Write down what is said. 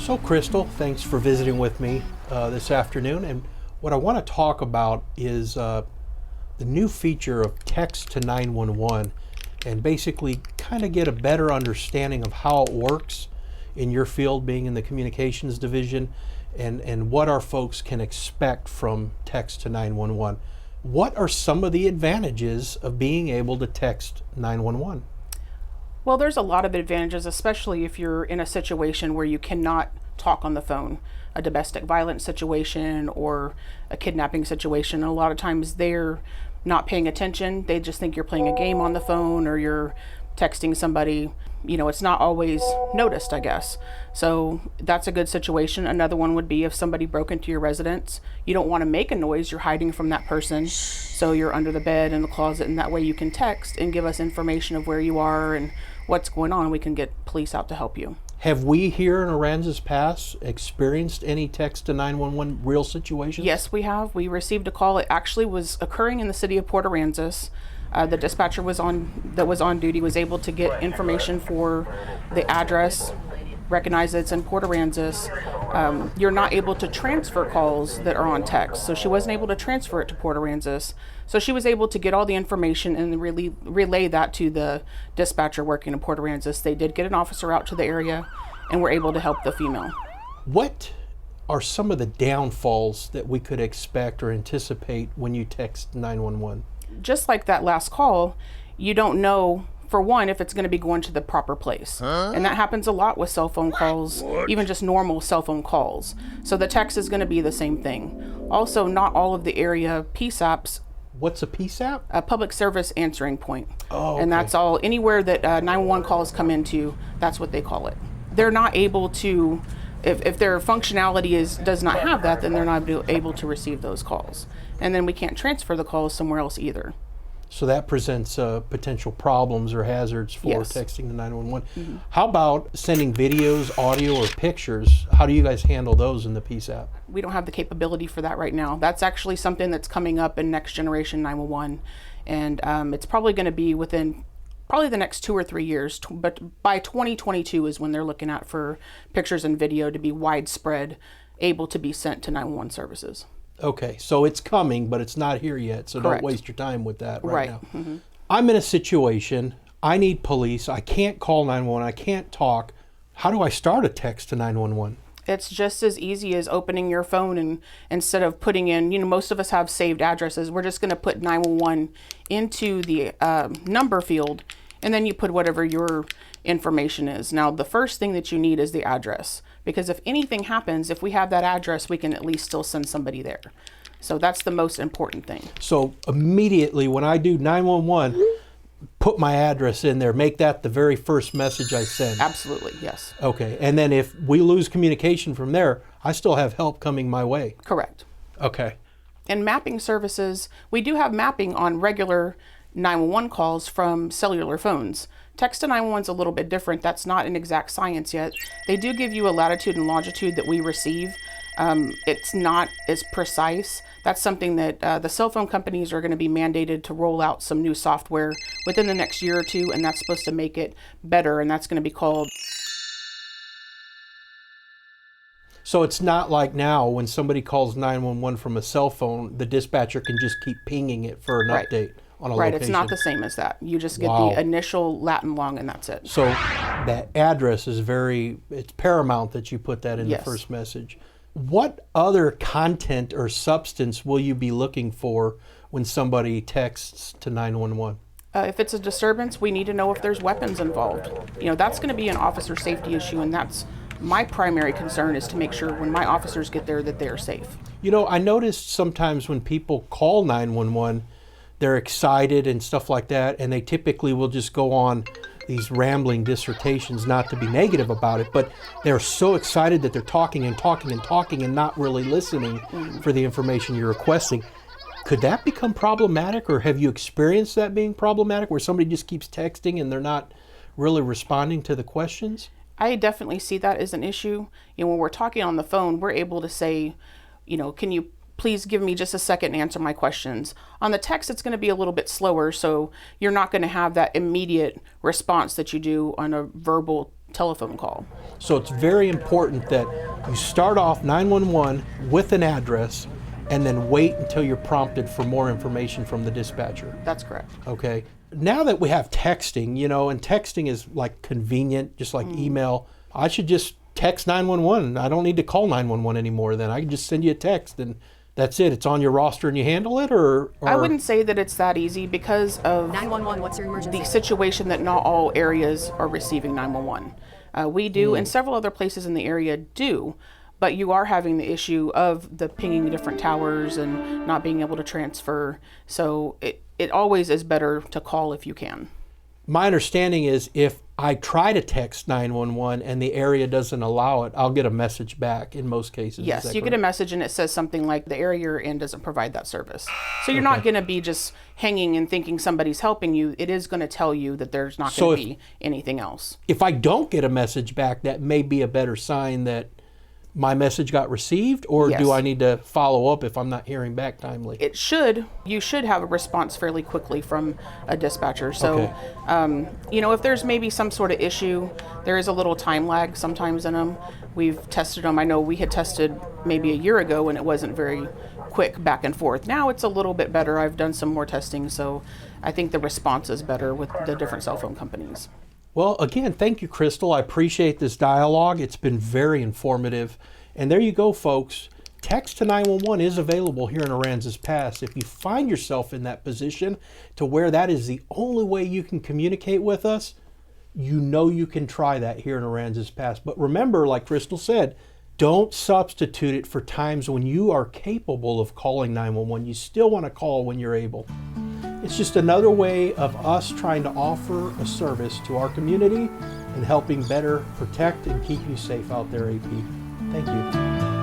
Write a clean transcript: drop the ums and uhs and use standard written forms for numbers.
So Crystal, thanks for visiting with me this afternoon. And what I want to talk about is the new feature of text to 911 and basically kind of get a better understanding of how it works in your field, being in the communications division, and what our folks can expect from text to 911. What are some of the advantages of being able to text 911? Well, there's a lot of advantages, especially if you're in a situation where you cannot talk on the phone, a domestic violence situation or a kidnapping situation. A lot of times they're not paying attention. They just think you're playing a game on the phone or you're texting somebody. You know, it's not always noticed, I guess. So that's a good situation. Another one would be if somebody broke into your residence. You don't want to make a noise. You're hiding from that person. So you're under the bed, in the closet, and that way you can text and give us information of where you are and what's going on. We can get police out to help you. Have we here in Aransas Pass experienced any text to 911 real situations? Yes, we have. We received a call. It actually was occurring in the city of Port Aransas. The dispatcher that was on duty was able to get information for the address, recognize that it's in Port Aransas. You're not able to transfer calls that are on text, so she wasn't able to transfer it to Port Aransas. So she was able to get all the information and relay that to the dispatcher working in Port Aransas. They did get an officer out to the area and were able to help the female. What are some of the downfalls that we could expect or anticipate when you text 911? Just like that last call, you don't know, for one, if it's going to be going to the proper place. And that happens a lot with cell phone calls, even just normal cell phone calls. So the text is going to be the same thing. Also, not all of the area PSAPs. What's a PSAP? A public service answering point. Oh, okay. And that's all, anywhere that 911 calls come into, that's what they call it. They're not able to, if their functionality does not have that, then they're not able to receive those calls. And then we can't transfer the calls somewhere else either. So that presents potential problems or hazards for Yes. texting to 911. Mm-hmm. How about sending videos, audio, or pictures? How do you guys handle those in the PSAP? We don't have the capability for that right now. That's actually something that's coming up in next generation 911. And it's probably going to be within probably the next 2 or 3 years. But by 2022 is when they're looking at for pictures and video to be widespread, able to be sent to 911 services. Okay, so it's coming, but it's not here yet, so Correct. Don't waste your time with that Right. now. Mm-hmm. I'm in a situation, I need police, I can't call 911, I can't talk. How do I start a text to 911? It's just as easy as opening your phone and instead of putting in, most of us have saved addresses. We're just going to put 911 into the number field, and then you put whatever your information is. Now, the first thing that you need is the address, because if anything happens, if we have that address, we can at least still send somebody there. So that's the most important thing. So immediately when I do 911, put my address in there, make that the very first message I send. Absolutely, yes. Okay, and then if we lose communication from there, I still have help coming my way. Correct. Okay. And mapping services, we do have mapping on regular 911 calls from cellular phones. Text to 911 is a little bit different. That's not an exact science yet. They do give you a latitude and longitude that we receive. It's not as precise. That's something that the cell phone companies are going to be mandated to roll out some new software within the next year or two, and that's supposed to make it better, and that's going to be called. So it's not like now when somebody calls 911 from a cell phone, the dispatcher can just keep pinging it for an Right. update on a Right, location. it's not the same as that. You just get Wow. the initial lat and long, and that's it. So that address is it's paramount that you put that in Yes. the first message. What other content or substance will you be looking for when somebody texts to 911? If it's a disturbance, we need to know if there's weapons involved. That's going to be an officer safety issue, and that's my primary concern, is to make sure when my officers get there that they're safe. I noticed sometimes when people call 911, they're excited and stuff like that, and they typically will just go on these rambling dissertations, not to be negative about it, but they're so excited that they're talking and talking and talking and not really listening for the information you're requesting. Could that become problematic, or have you experienced that being problematic, where somebody just keeps texting and they're not really responding to the questions? I definitely see that as an issue. When we're talking on the phone, we're able to say, can you please give me just a second and answer my questions. On the text, it's going to be a little bit slower, so you're not going to have that immediate response that you do on a verbal telephone call. So it's very important that you start off 911 with an address and then wait until you're prompted for more information from the dispatcher. That's correct. Okay. Now that we have texting, and texting is like convenient, just like email, I should just text 911. I don't need to call 911 anymore then. I can just send you a text and that's it. It's on your roster and you handle it, or? I wouldn't say that it's that easy because of 911, what's your emergency? the situation that not all areas are receiving 911. We do, and several other places in the area do, but you are having the issue of the pinging different towers and not being able to transfer. So it always is better to call if you can. My understanding is if I try to text 911 and the area doesn't allow it, I'll get a message back in most cases. Yes, you get a message and it says something like the area you're in doesn't provide that service. So you're not going to be just hanging and thinking somebody's helping you. It is going to tell you that there's not going to be anything else. If I don't get a message back, that may be a better sign that my message got received, or Yes. do I need to follow up if I'm not hearing back timely? You should have a response fairly quickly from a dispatcher. So, Okay. if there's maybe some sort of issue, there is a little time lag sometimes in them. We've tested them. I know we had tested maybe a year ago and it wasn't very quick back and forth. Now it's a little bit better. I've done some more testing, so I think the response is better with the different cell phone companies. Well, again, thank you, Crystal. I appreciate this dialogue. It's been very informative. And there you go, folks. Text to 911 is available here in Aransas Pass. If you find yourself in that position to where that is the only way you can communicate with us, you can try that here in Aransas Pass. But remember, like Crystal said, don't substitute it for times when you are capable of calling 911. You still want to call when you're able. It's just another way of us trying to offer a service to our community and helping better protect and keep you safe out there, AP. Thank you.